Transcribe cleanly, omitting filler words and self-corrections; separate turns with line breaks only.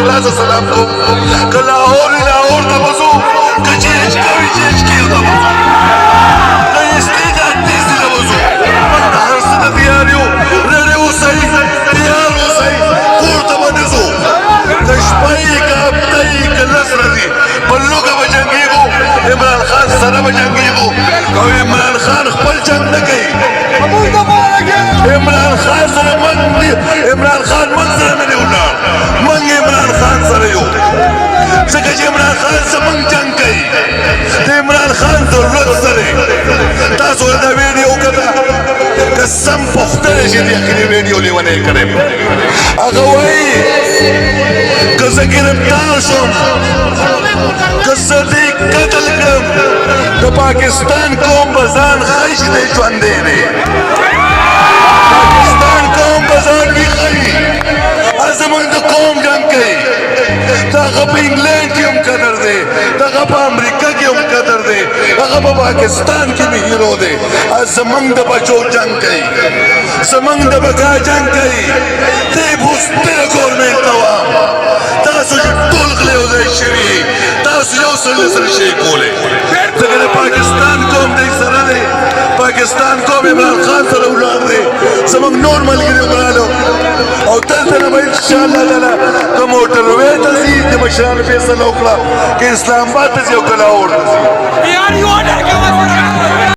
اخلاص سلام کوم که لاهور ته وځو که چیرې چې کوي چې ته وځو که استعداد دې ته وځو موږ د هر څه نه تیار یو رډې اوسئ تیار اوسئ کور ته به نه ځو که شپه یې که هفته یې که لس ورځې په لوږه به جنګېږو عمران خان سره به جنګېږو او عمران خان خپل جنګ نه کوي عمران خان سره عمران خان موږ سره نه دی ولاړ موږ عمران خان سره یو ځکه چې عمران خان زموږ جنګ کوي د عمران خان ضرورت سره تاسو دا ویډیو وکړه که سم پوښتنه چې د اخري ویډیو لیونی کړی هغه وایي که زه ګرفتار شم که زه دې قتل کړم د پاکستان قوم به ځان ښایي چې دی ژوندی دی پاکستان قوم به ځان ویښوي زموږ د قوم جنګ کوي د هغه په انګلینډ کې هم قدر دی د هغه په امریکا کې هم قدر دی هغه په پاکستان کې مې هیرو دی زموږ د بچو جنګ کوي زموږ د بقا جنګ کوي دی بوسپره ګورمنټ ته وایم تاسو چې ټول غله یو ځای شوي تاسو یو سل سره شی کولی ځکه د پاکستان قوم دی سره دی پاکستان قوم عمران خان سره ولاړ دی زموږ نور ملګري ولاړو او دلته نه به انشاءالله تعالی که موټروې ته ځي د مشرانو فیصله وکړه که اسلام آباد ته ځي او که لاهور ته ځي